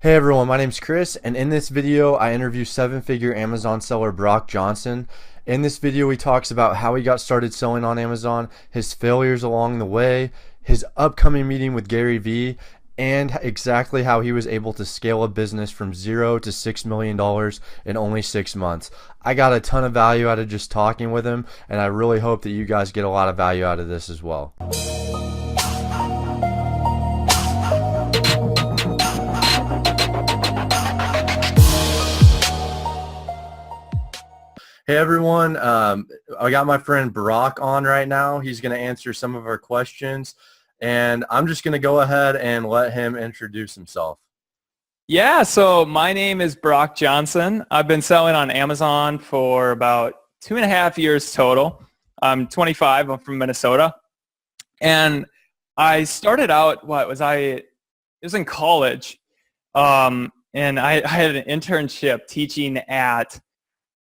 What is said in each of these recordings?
Hey everyone, my name's Kris, and in this video I interview seven-figure Amazon seller Brock Johnson. In this video he talks about how he got started selling on Amazon, his failures along the way, his upcoming meeting with Gary Vee, and exactly how he was able to scale a business from $0 to $6 million in only 6 months. I got a ton of value out of just talking with him, and I really hope that you guys get a lot of value out of this as well. Hey everyone, I got my friend Brock on right now. He's going to answer some of our questions, and I'm just going to go ahead and let him introduce himself. Yeah, so my name is Brock Johnson. I've been selling on Amazon for about 2.5 years total. I'm 25. I'm from Minnesota. And I started out, it was in college, and I had an internship teaching at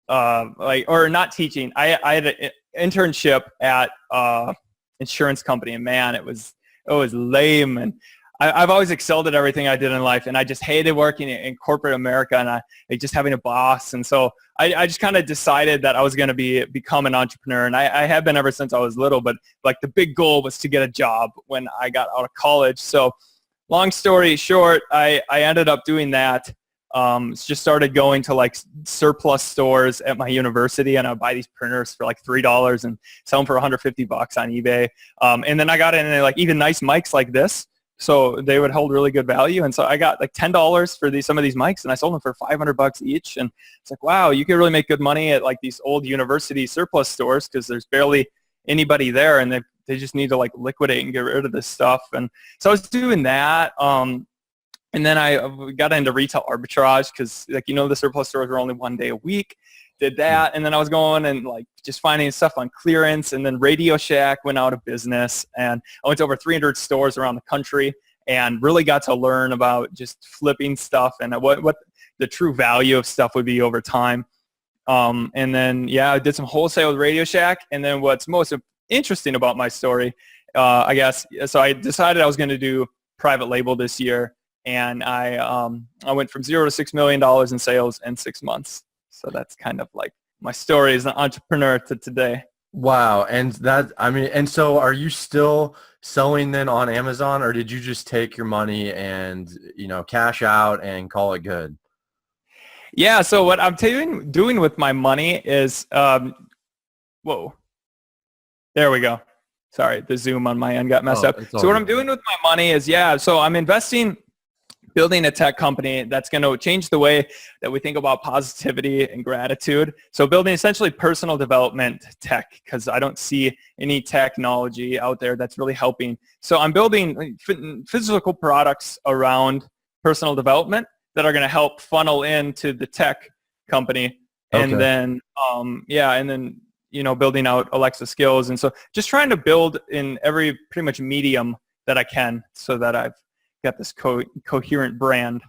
not teaching. I had an internship at insurance company, and man, it was lame. And I've always excelled at everything I did in life, and I just hated working in corporate America and just having a boss. And so I just kind of decided that I was going to become an entrepreneur, and I have been ever since I was little. But like the big goal was to get a job when I got out of college. So long story short, I ended up doing that. Just started going to like surplus stores at my university, and I'd buy these printers for like $3 and sell them for $150 on eBay. And then I got into like even nice mics like this, so they would hold really good value. And so I got like $10 for some of these mics, and I sold them for $500 each. And it's like, wow, you can really make good money at like these old university surplus stores because there's barely anybody there, and they just need to like liquidate and get rid of this stuff. And so I was doing that. And then I got into retail arbitrage because, like, the surplus stores were only 1 day a week. Did that, and then I was going and like just finding stuff on clearance. And then Radio Shack went out of business, and I went to over 300 stores around the country and really got to learn about just flipping stuff and what the true value of stuff would be over time. And then I did some wholesale with Radio Shack. And then what's most interesting about my story, I guess, so I decided I was going to do private label this year. And I went from $0 to $6 million in sales in 6 months. So that's kind of like my story as an entrepreneur to today. Wow. And so are you still selling then on Amazon, or did you just take your money and, cash out and call it good? Yeah. So what I'm doing with my money is, whoa, there we go. Sorry, the Zoom on my end got messed up. So what I'm doing with my money is, so I'm investing, building a tech company that's going to change the way that we think about positivity and gratitude. So building essentially personal development tech, because I don't see any technology out there that's really helping. So I'm building physical products around personal development that are going to help funnel into the tech company. And then, building out Alexa skills. And so just trying to build in every pretty much medium that I can so that I've got this coherent brand.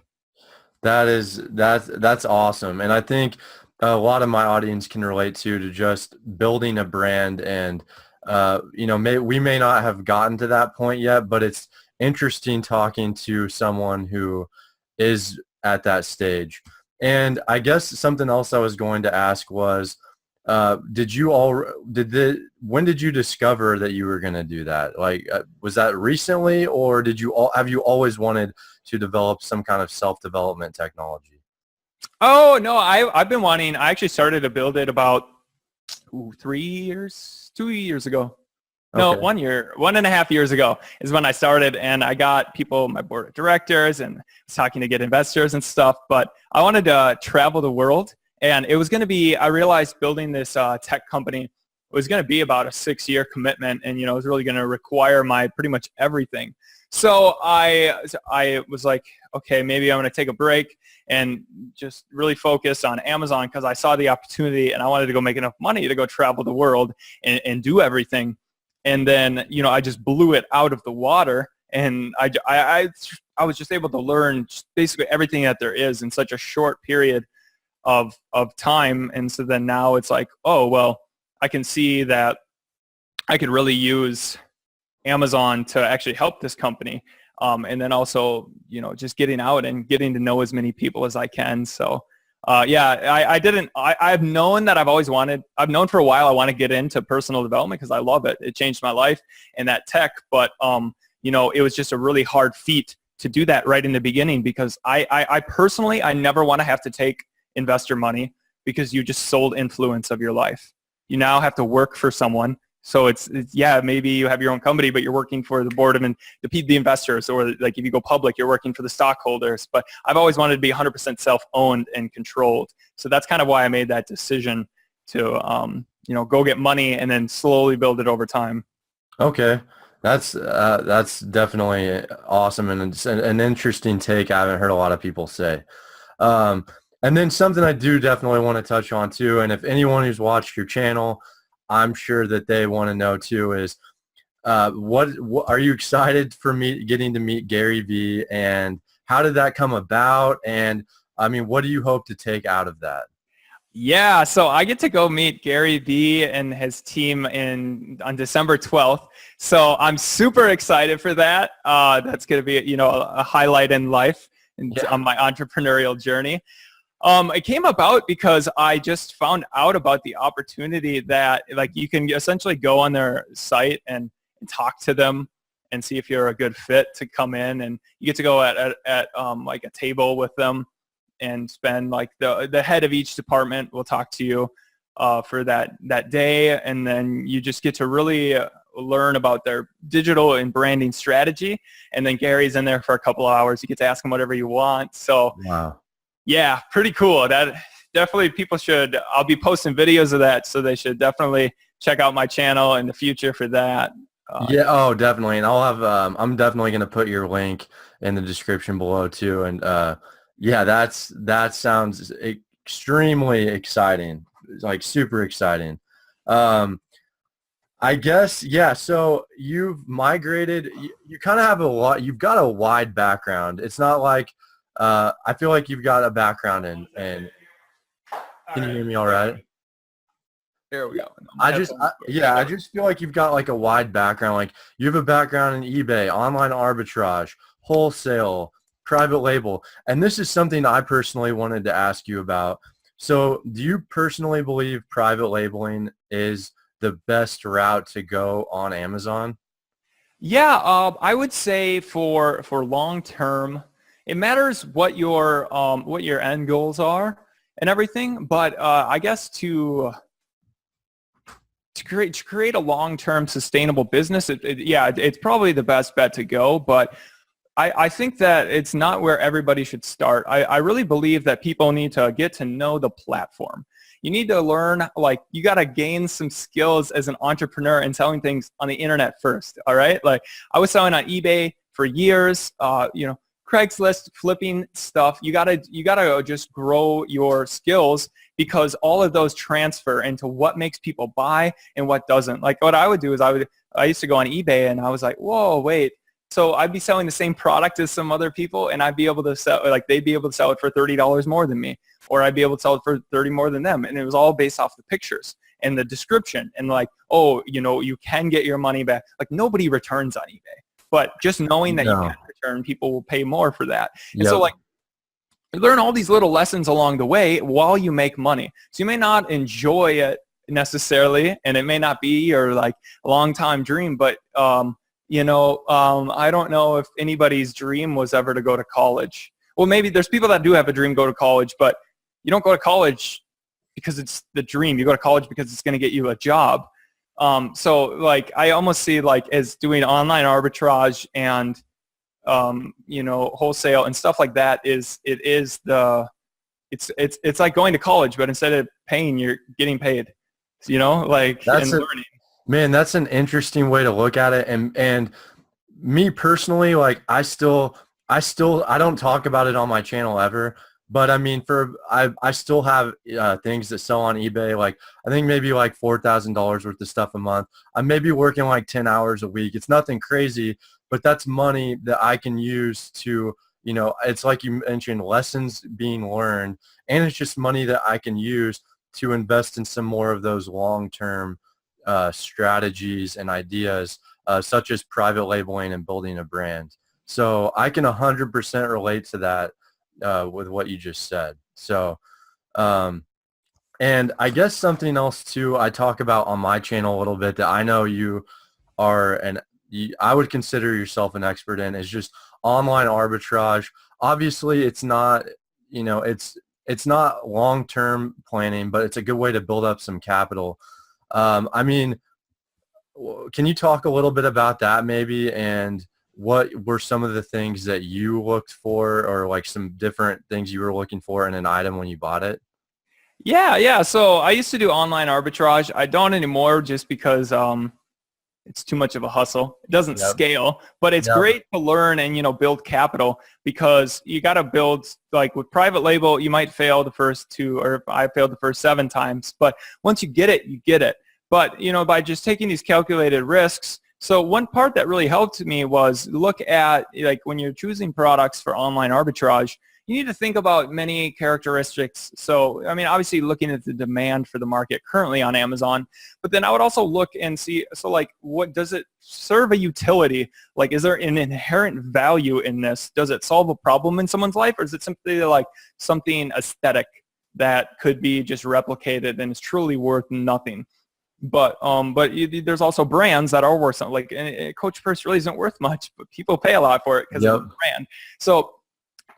That's awesome. And I think a lot of my audience can relate to just building a brand. And we may not have gotten to that point yet, but it's interesting talking to someone who is at that stage. And I guess something else I was going to ask was, when did you discover that you were going to do that? Like, was that recently, or have you always wanted to develop some kind of self-development technology? Oh, no, I've been wanting, I actually started to build it about 2 years ago. No, Okay. 1 year, 1.5 years ago is when I started, and I got people, my board of directors, and was talking to get investors and stuff, but I wanted to travel the world. And it was going to be, I realized building this tech company was going to be about a 6-year commitment, and, it was really going to require my pretty much everything. So I was like, okay, maybe I'm going to take a break and just really focus on Amazon because I saw the opportunity and I wanted to go make enough money to go travel the world and do everything. And then, I just blew it out of the water, and I was just able to learn basically everything that there is in such a short period of time. And so then now it's like, oh, well, I can see that I could really use Amazon to actually help this company. And then also, just getting out and getting to know as many people as I can. So I've known that I've known for a while I want to get into personal development because I love it. It changed my life and that tech, but it was just a really hard feat to do that right in the beginning because I personally, I never want to have to take investor money because you just sold influence of your life. You now have to work for someone. So it's maybe you have your own company, but you're working for the board of the investors, or like if you go public, you're working for the stockholders. But I've always wanted to be 100% self-owned and controlled. So that's kind of why I made that decision to, go get money and then slowly build it over time. Okay. That's definitely awesome and it's an interesting take. I haven't heard a lot of people say. And then something I do definitely want to touch on too, and if anyone who's watched your channel, I'm sure that they want to know too is what are you excited for getting to meet Gary Vee, and how did that come about? And I mean, what do you hope to take out of that? Yeah, so I get to go meet Gary Vee and his team on December 12th. So I'm super excited for that. That's going to be, a highlight in life and on my entrepreneurial journey. It came about because I just found out about the opportunity that like you can essentially go on their site and talk to them and see if you're a good fit to come in, and you get to go at like a table with them and spend like the head of each department will talk to you for that day, and then you just get to really learn about their digital and branding strategy. And then Gary's in there for a couple of hours. You get to ask him whatever you want. So wow. Yeah, pretty cool. That definitely people should. I'll be posting videos of that, so they should definitely check out my channel in the future for that. Definitely. And I'll have. I'm definitely going to put your link in the description below too. And that sounds extremely exciting. Like super exciting. I guess so you've migrated. You kind of have a lot. You've got a wide background. It's not like. I feel like you've got a background in, and can you hear me all right? There we go. I just feel like you've got like a wide background. Like you have a background in eBay, online arbitrage, wholesale, private label. And this is something I personally wanted to ask you about. So do you personally believe private labeling is the best route to go on Amazon? Yeah, I would say for long term, it matters what your end goals are and everything, but I guess to create a long-term sustainable business, it's probably the best bet to go. But I think that it's not where everybody should start. I really believe that people need to get to know the platform. You need to learn, like, you got to gain some skills as an entrepreneur and selling things on the internet first. All right. Like I was selling on eBay for years, Craigslist, flipping stuff. You gotta just grow your skills, because all of those transfer into what makes people buy and what doesn't. Like what I would do is I used to go on eBay and I was like, whoa, wait. So I'd be selling the same product as some other people, and I'd be able to sell, like they'd be able to sell it for $30 more than me, or I'd be able to sell it for 30 more than them. And it was all based off the pictures and the description and like, oh, you can get your money back. Like nobody returns on eBay. But just knowing that you can return, people will pay more for that. And so like you learn all these little lessons along the way while you make money. So you may not enjoy it necessarily, and it may not be your like long time dream, but I don't know if anybody's dream was ever to go to college. Well, maybe there's people that do have a dream go to college, but you don't go to college because it's the dream. You go to college because it's going to get you a job. So like I almost see like as doing online arbitrage and wholesale and stuff like that it's like going to college, but instead of paying, you're getting paid. Like and learning. Man, that's an interesting way to look at it. And me personally, like I don't talk about it on my channel ever. But I mean, I still have things that sell on eBay. Like I think maybe like $4,000 worth of stuff a month. I may be working like 10 hours a week. It's nothing crazy, but that's money that I can use to, it's like you mentioned, lessons being learned, and it's just money that I can use to invest in some more of those long-term strategies and ideas, such as private labeling and building a brand. So I can 100% relate to that with what you just said. So, and I guess something else too I talk about on my channel a little bit that I know you are I would consider yourself an expert in is just online arbitrage. Obviously, it's not, it's not long-term planning, but it's a good way to build up some capital. I mean, can you talk a little bit about that maybe, and what were some of the things that you looked for, or like some different things you were looking for in an item when you bought it? Yeah. So I used to do online arbitrage. I don't anymore just because it's too much of a hustle. It doesn't Yep. scale, but it's Yep. great to learn and, build capital, because you got to build, like with private label, you might fail the first 2, or I failed the first 7 times, but once you get it, you get it. But, by just taking these calculated risks. So one part that really helped me was look at, like, when you're choosing products for online arbitrage, you need to think about many characteristics. So, I mean, obviously looking at the demand for the market currently on Amazon, but then I would also look and see, so like, what does it serve a utility? Like, is there an inherent value in this? Does it solve a problem in someone's life, or is it simply like something aesthetic that could be just replicated and is truly worth nothing? But there's also brands that are worth something. Like a Coach purse really isn't worth much, but people pay a lot for it because of the brand. So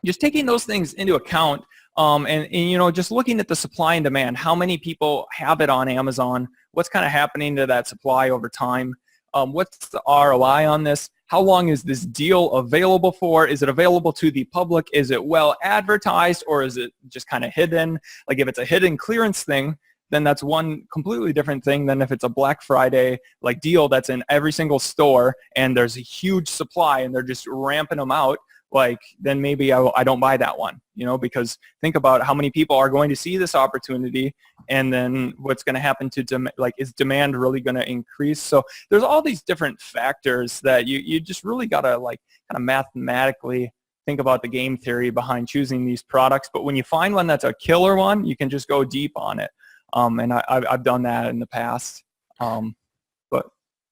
just taking those things into account, and just looking at the supply and demand, how many people have it on Amazon, what's kind of happening to that supply over time, what's the ROI on this, how long is this deal available for, is it available to the public, is it well advertised, or is it just kind of hidden? Like if it's a hidden clearance thing, then that's one completely different thing than if it's a Black Friday like deal that's in every single store and there's a huge supply and they're just ramping them out. Like, then maybe I don't buy that one, because think about how many people are going to see this opportunity, and then what's going to happen to is demand really going to increase? So there's all these different factors that you just really got to like kind of mathematically think about the game theory behind choosing these products. But when you find one that's a killer one, you can just go deep on it. And I've done that in the past.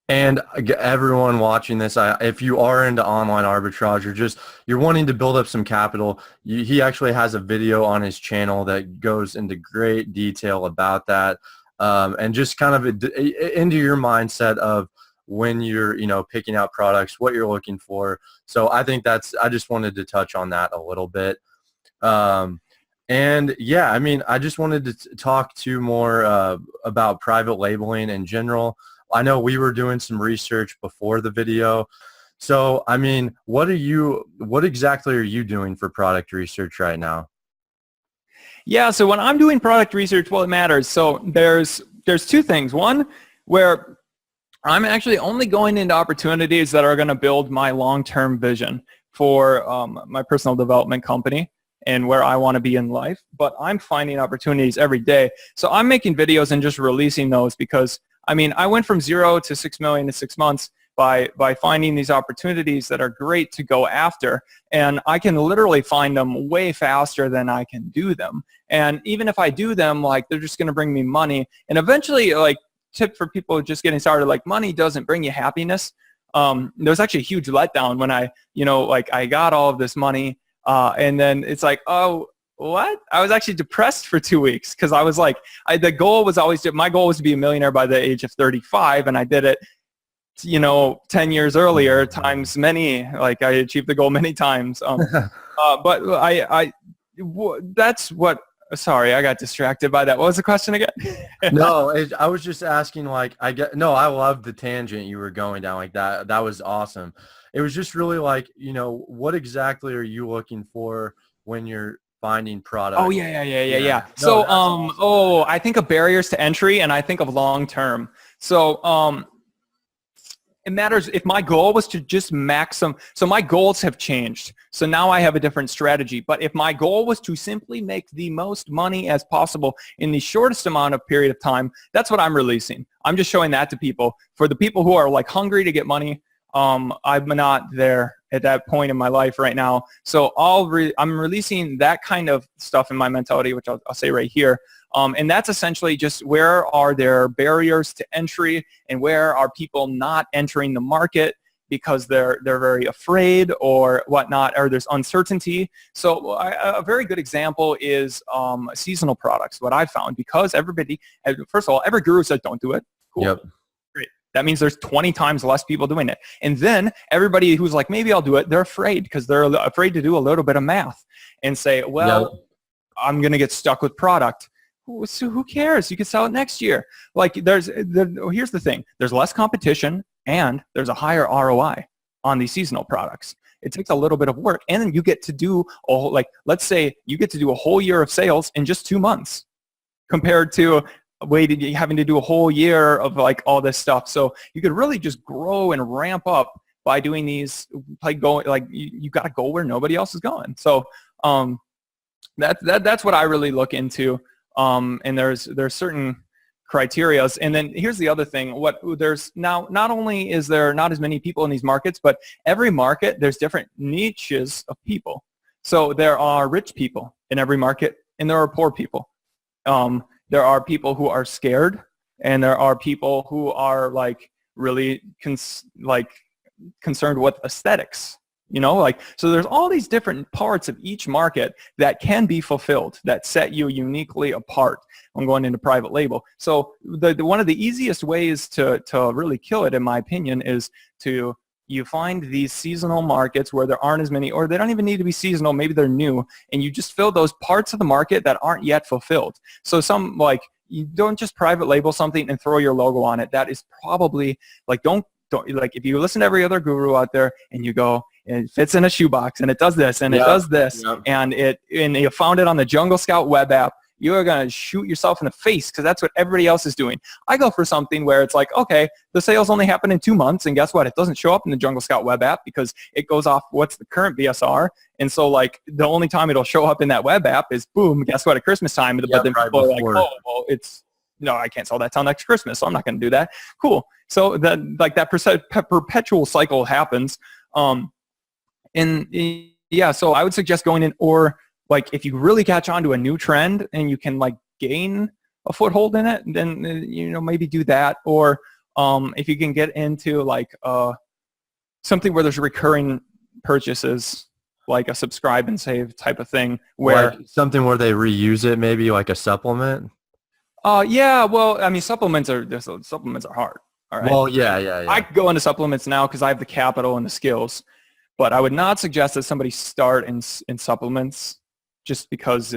And everyone watching this, if you are into online arbitrage, or you're wanting to build up some capital, he actually has a video on his channel that goes into great detail about that, and just kind of into your mindset of when you're, picking out products, what you're looking for. So I think I just wanted to touch on that a little bit. And yeah, I mean, I just wanted to talk to more about private labeling in general. I know we were doing some research before the video. So, I mean, what exactly are you doing for product research right now? Yeah, so when I'm doing product research, well, it matters. So there's 2 things. One, where I'm actually only going into opportunities that are going to build my long-term vision for my personal development company and where I want to be in life. But I'm finding opportunities every day. So I'm making videos and just releasing those because, I mean, I went from 0 to 6 million in 6 months by finding these opportunities that are great to go after. And I can literally find them way faster than I can do them. And even if I do them, like, they're just going to bring me money. And eventually, like, tip for people just getting started, like, money doesn't bring you happiness. There was actually a huge letdown when I got all of this money. And then it's like, oh, what? I was actually depressed for 2 weeks because I was like, my goal was to be a millionaire by the age of 35, and I did it, 10 years earlier times many. Like, I achieved the goal many times. But that's what. Sorry, I got distracted by that. What was the question again? No, I was just asking. Like, I love the tangent you were going down. Like that. That was awesome. It was just really like, what exactly are you looking for when you're finding products? Oh, yeah. No, So, awesome. I think of barriers to entry, and I think of long term. So, it matters if my goal was to just so my goals have changed. So now I have a different strategy. But if my goal was to simply make the most money as possible in the shortest amount of period of time, that's what I'm releasing. I'm just showing that to people. For the people who are like hungry to get money, I'm not there at that point in my life right now. So I'm releasing that kind of stuff in my mentality, which I'll say right here. And that's essentially just where are there barriers to entry and where are people not entering the market. because they're very afraid or whatnot, or there's uncertainty. So a very good example is seasonal products, what I found, because everybody, first of all, every guru says don't do it. Cool. Yep. Great. That means there's 20 times less people doing it. And then everybody who's like, maybe I'll do it, they're afraid because they're afraid to do a little bit of math and say, well, Yep. I'm going to get stuck with product. So who cares? You can sell it next year. Like here's the thing. There's less competition and there's a higher ROI on these seasonal products. It takes a little bit of work, and then you get to do let's say you get to do a whole year of sales in just 2 months compared to having to do a whole year of like all this stuff. So you could really just grow and ramp up by doing these, like going, like you got to go where nobody else is going. So that's what I really look into. And there's certain criterias. And then here's the other thing. There's now, not only is there not as many people in these markets, but every market, there's different niches of people. So there are rich people in every market, and there are poor people. There are people who are scared, and there are people who are like really concerned with aesthetics. So there's all these different parts of each market that can be fulfilled, that set you uniquely apart when going into private label. So one of the easiest ways to really kill it, in my opinion, is you find these seasonal markets where there aren't as many, or they don't even need to be seasonal, maybe they're new, and you just fill those parts of the market that aren't yet fulfilled. So you don't just private label something and throw your logo on it. That is probably, don't if you listen to every other guru out there and you go, it fits in a shoebox and it does this and it does this, and you found it on the Jungle Scout web app, you are going to shoot yourself in the face because that's what everybody else is doing. I go for something where it's like, okay, the sales only happen in 2 months, and guess what? It doesn't show up in the Jungle Scout web app because it goes off what's the current BSR. And so like the only time it'll show up in that web app is boom, guess what? At Christmas time. But then people are like, oh, well, I can't sell that till next Christmas, so I'm not going to do that. Cool. So that perpetual cycle happens. So I would suggest going in, or like if you really catch on to a new trend and you can like gain a foothold in it, then maybe do that. Or if you can get into like something where there's recurring purchases, like a subscribe and save type of thing, where like something where they reuse it, maybe like a supplement. Well, I mean, supplements are hard. All right. Well, yeah. I could go into supplements now because I have the capital and the skills, but I would not suggest that somebody start in supplements just because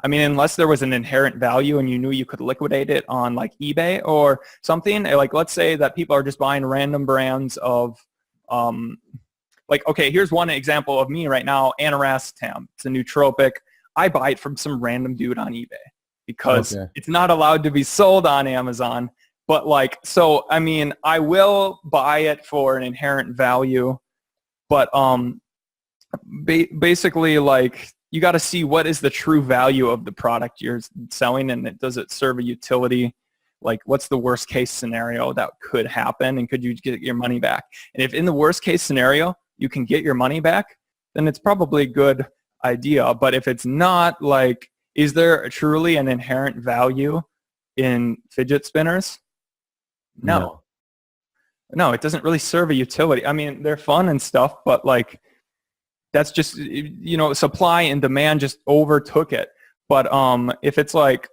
unless there was an inherent value and you knew you could liquidate it on like eBay or something. Like, let's say that people are just buying random brands of, here's one example of me right now, Aniracetam. It's a nootropic. I buy it from some random dude on eBay because it's not allowed to be sold on Amazon. But I will buy it for an inherent value. But basically, like, you got to see what is the true value of the product you're selling, and does it serve a utility? Like, what's the worst case scenario that could happen, and could you get your money back? And if in the worst case scenario you can get your money back, then it's probably a good idea. But if it's not, like, is there truly an inherent value in fidget spinners? No, it doesn't really serve a utility. I mean, they're fun and stuff, but like, that's just, supply and demand just overtook it. But if it's like,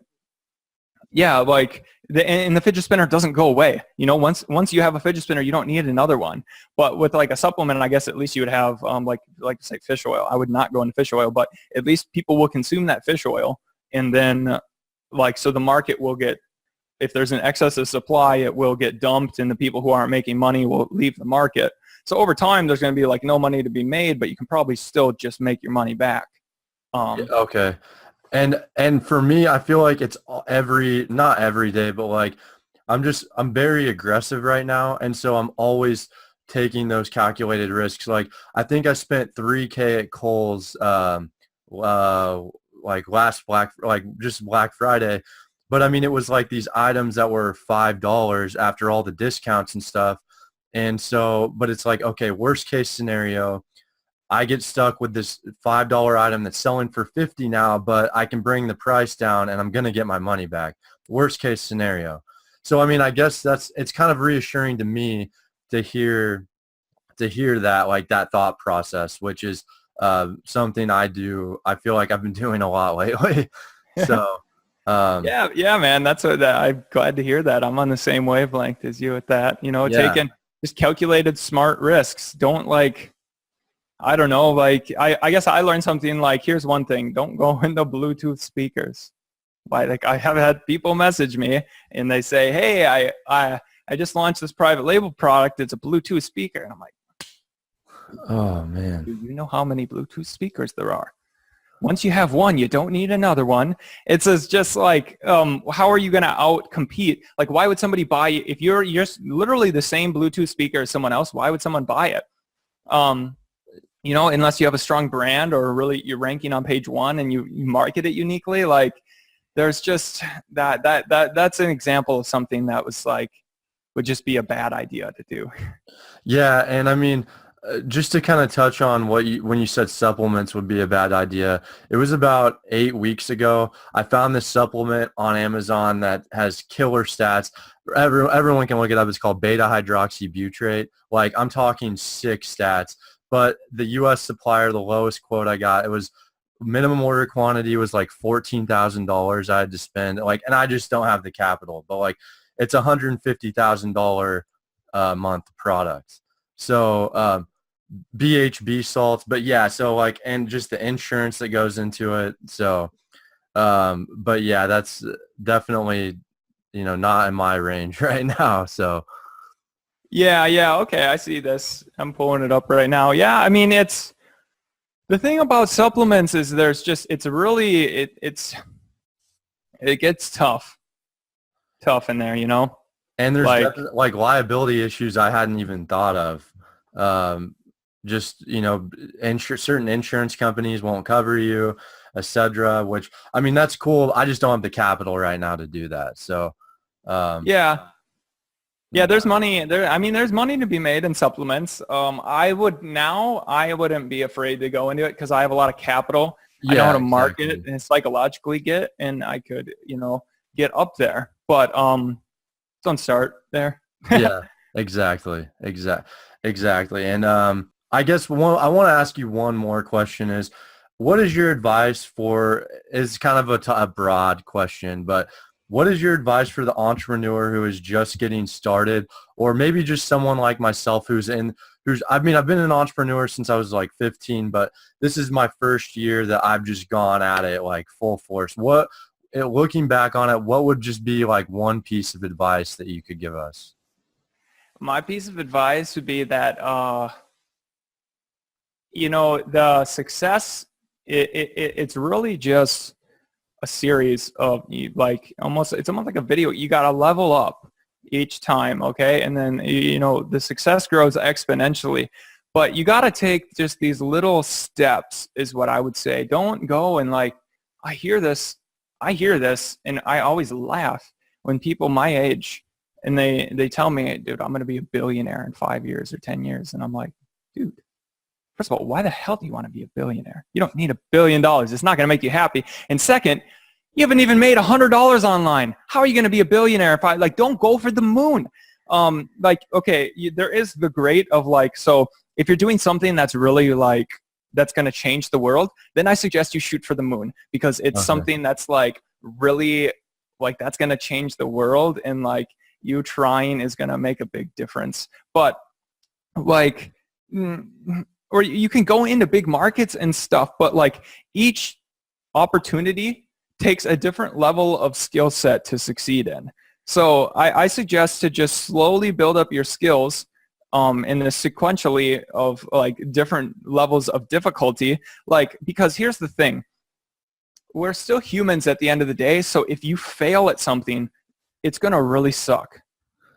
and the fidget spinner doesn't go away. Once you have a fidget spinner, you don't need another one. But with like a supplement, I guess at least you would have like say fish oil. I would not go into fish oil, but at least people will consume that fish oil, and then so the market will get, if there's an excess of supply, it will get dumped, and the people who aren't making money will leave the market. So over time, there's going to be like no money to be made, but you can probably still just make your money back. Okay. And for me, I feel like it's not every day, but like I'm very aggressive right now. And so I'm always taking those calculated risks. Like, I think I spent $3,000 at Kohl's, just Black Friday. But I mean, it was like these items that were $5 after all the discounts and stuff. And so, but it's like, okay, worst case scenario, I get stuck with this $5 item that's selling for $50 now, but I can bring the price down and I'm going to get my money back. Worst case scenario. So, I mean, I guess it's kind of reassuring to me to hear to hear that, like that thought process, which is something I feel like I've been doing a lot lately. So Yeah, man. That's what I'm glad to hear that. I'm on the same wavelength as you with that. yeah. Taking just calculated smart risks. Don't I don't know, I guess I learned something like, here's one thing, don't go into Bluetooth speakers. I have had people message me and they say, hey, I just launched this private label product. It's a Bluetooth speaker. And I'm like, oh man, do you know how many Bluetooth speakers there are? Once you have one, you don't need another one. It's just like, how are you going to out-compete? Like, why would somebody buy it? If you're literally the same Bluetooth speaker as someone else, why would someone buy it? Unless you have a strong brand or really you're ranking on page one and you market it uniquely, like there's just that's an example of something that was would just be a bad idea to do. Yeah, and I mean, just to kind of touch on when you said supplements would be a bad idea, it was about 8 weeks ago. I found this supplement on Amazon that has killer stats. Everyone can look it up. It's called beta hydroxybutyrate. Like, I'm talking sick stats. But the U.S. supplier, the lowest quote I got, it was minimum order quantity was like $14,000 I had to spend. And I just don't have the capital. But it's $150,000 a month product. So BHB salts, but yeah, so and just the insurance that goes into it. So, but yeah, that's definitely, not in my range right now. So. Yeah. Okay, I see this. I'm pulling it up right now. Yeah, I mean, it's the thing about supplements is it gets tough in there, And there's liability issues I hadn't even thought of. Just, certain insurance companies won't cover you, etc. Which, I mean, that's cool. I just don't have the capital right now to do that. So, yeah, there's money there. I mean, there's money to be made in supplements. I wouldn't be afraid to go into it because I have a lot of capital. I know how to market it and psychologically get, and I could, get up there. But don't start there. Yeah, exactly. And I guess I want to ask you one more question is, what is your advice it's kind of a broad question, but what is your advice for the entrepreneur who is just getting started, or maybe just someone like myself I've been an entrepreneur since I was 15, but this is my first year that I've just gone at it full force. Looking back on it, what would just be one piece of advice that you could give us? My piece of advice would be that, the success, it's really just a series of it's almost like a video. You got to level up each time. Okay. And then, the success grows exponentially, but you got to take just these little steps is what I would say. Don't go and I hear this and I always laugh when people my age and they tell me, dude, I'm going to be a billionaire in 5 years or 10 years. And I'm like, dude, first of all, why the hell do you want to be a billionaire? You don't need $1 billion. It's not going to make you happy. And second, you haven't even made $100 online. How are you going to be a billionaire if don't go for the moon? There is the great of so if you're doing something that's really that's going to change the world, then I suggest you shoot for the moon because it's something that's really that's going to change the world, and you trying is going to make a big difference. But or you can go into big markets and stuff, but each opportunity takes a different level of skill set to succeed in. So I suggest to just slowly build up your skills in this sequentially of different levels of difficulty. Because here's the thing, we're still humans at the end of the day. So if you fail at something, it's going to really suck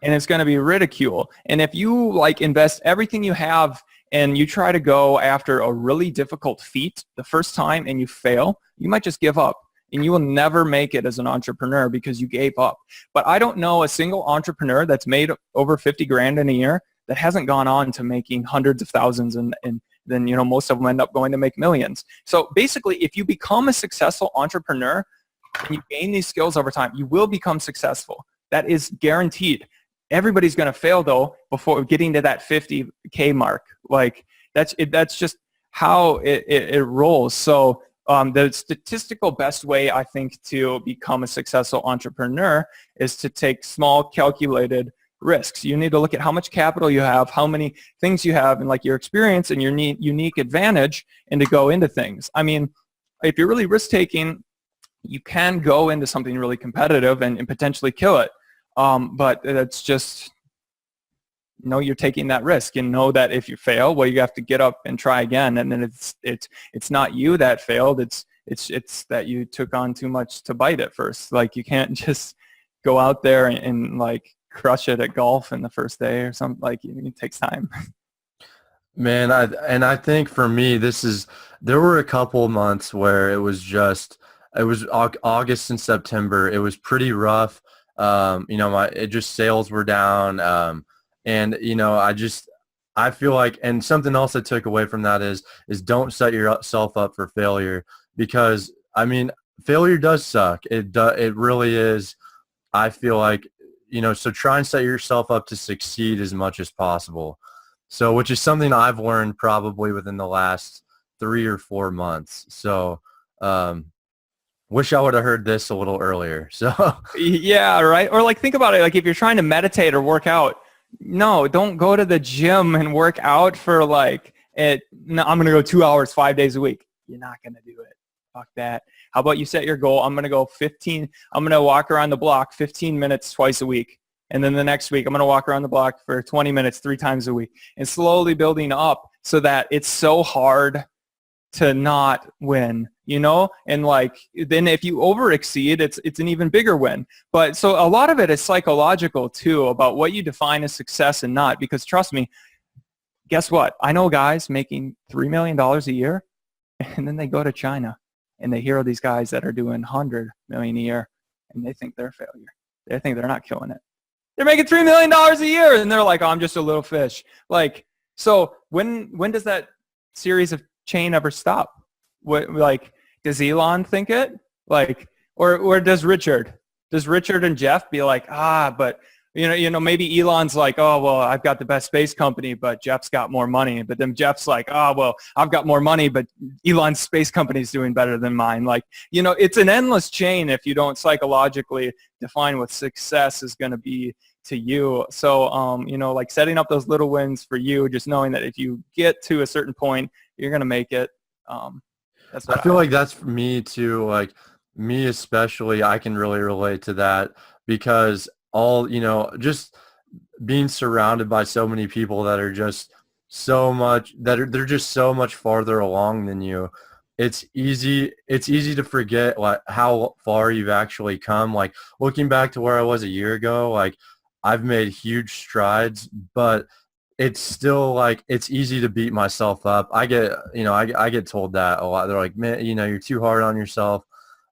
and it's going to be ridicule. And if you invest everything you have and you try to go after a really difficult feat the first time and you fail, you might just give up. And you will never make it as an entrepreneur because you gave up. But I don't know a single entrepreneur that's made over 50 grand in a year that hasn't gone on to making hundreds of thousands, and then most of them end up going to make millions. So basically, if you become a successful entrepreneur and you gain these skills over time, you will become successful. That is guaranteed. everybody's going to fail though before getting to that 50K mark. Like that's just how it rolls. So the statistical best way, I think, to become a successful entrepreneur is to take small calculated risks. You need to look at how much capital you have, how many things you have, and like your experience and your unique advantage, and to go into things. I mean, if you're really risk taking, you can go into something really competitive and potentially kill it. But it's just, you're taking that risk, and know that if you fail, well, you have to get up and try again. And then it's not you that failed. It's that you took on too much to bite at first. Like, you can't just go out there and like crush it at golf in the first day or something. Like, it takes time. Man, I think for me, there were a couple months where it was August and September. It was pretty rough. Sales were down. And I feel like, and something else I took away from that is don't set yourself up for failure, because failure does suck. It really is. I feel like, so try and set yourself up to succeed as much as possible. So, which is something I've learned probably within the last 3 or 4 months. So, wish I would have heard this a little earlier. So, yeah, right. Or like, think about it. Like, if you're trying to meditate or work out, no, don't go to the gym and work out for I'm going to go 2 hours, 5 days a week. You're not going to do it. Fuck that. How about you set your goal? I'm going to walk around the block 15 minutes twice a week. And then the next week, I'm going to walk around the block for 20 minutes 3 times a week, and slowly building up so that it's so hard to not win, and then if you over exceed, it's an even bigger win. But so a lot of it is psychological too, about what you define as success and not, because trust me, guess what? I know guys making $3 million a year, and then they go to China and they hear these guys that are doing 100 million a year, and they think they're a failure. They think they're not killing it. They're making $3 million a year, and they're like, oh, I'm just a little fish. Like, so when does that series of chain ever stop? Does Elon think it? Or does Richard and Jeff be like, but maybe Elon's like, oh, well, I've got the best space company, but Jeff's got more money. But then Jeff's like, oh, well, I've got more money, but Elon's space company is doing better than mine. It's an endless chain if you don't psychologically define what success is going to be to you. So, setting up those little wins for you, just knowing that if you get to a certain point, you're going to make it. That's what I feel like that's for me too. Like, me especially, I can really relate to that, because just being surrounded by so many people that are just they're just so much farther along than you. It's easy to forget how far you've actually come. Like, looking back to where I was a year ago, like, I've made huge strides, but it's still it's easy to beat myself up. I get told that a lot. They're like, man, you're too hard on yourself.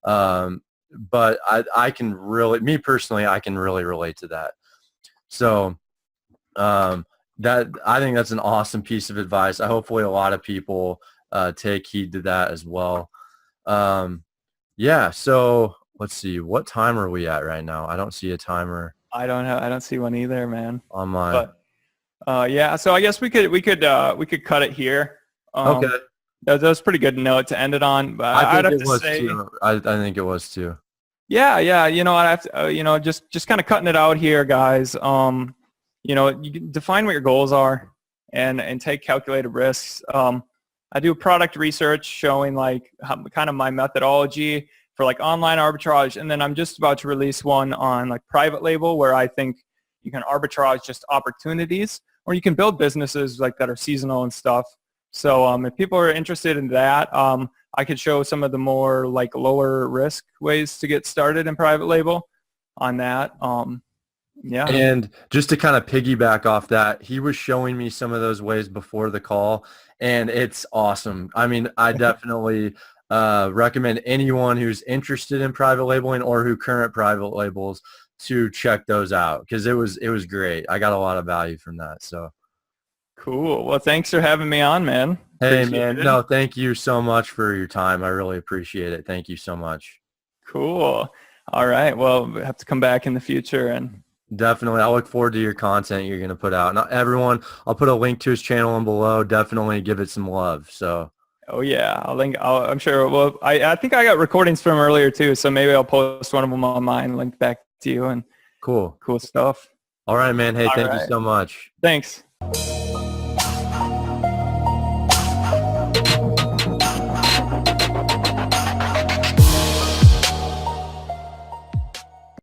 But I can really, me personally, I can really relate to that. So, that, I think that's an awesome piece of advice. Hopefully a lot of people, take heed to that as well. Yeah. So let's see, what time are we at right now? I don't see a timer. I don't see one either, man. On mine. But, yeah. So I guess we could cut it here. Okay. That was a pretty good note to end it on. But I'd have to say, I think it was too. Yeah. I have to, just kind of cutting it out here, guys. You can define what your goals are and take calculated risks. I do product research showing kind of my methodology for online arbitrage, and then I'm just about to release one on private label, where I think you can arbitrage just opportunities, or you can build businesses that are seasonal and stuff. So if people are interested in that, I could show some of the more lower risk ways to get started in private label on that. Yeah. And just to kind of piggyback off that, he was showing me some of those ways before the call, and it's awesome. I mean, I definitely recommend anyone who's interested in private labeling or who current private labels to check those out, because it was great. I got a lot of value from that. So cool. Well, thanks for having me on, man. Hey, appreciate man. No, thank you so much for your time. I really appreciate it. Thank you so much. Cool. All right. Well, we have to come back in the future and Definitely. I look forward to your content you're going to put out. And everyone, I'll put a link to his channel in below. Definitely give it some love. So. Oh yeah, I'm sure. Well, I think I got recordings from earlier too, so maybe I'll post one of them on mine, link back to you, and Cool stuff. All right, man. Hey, All thank you right. so much. Thanks.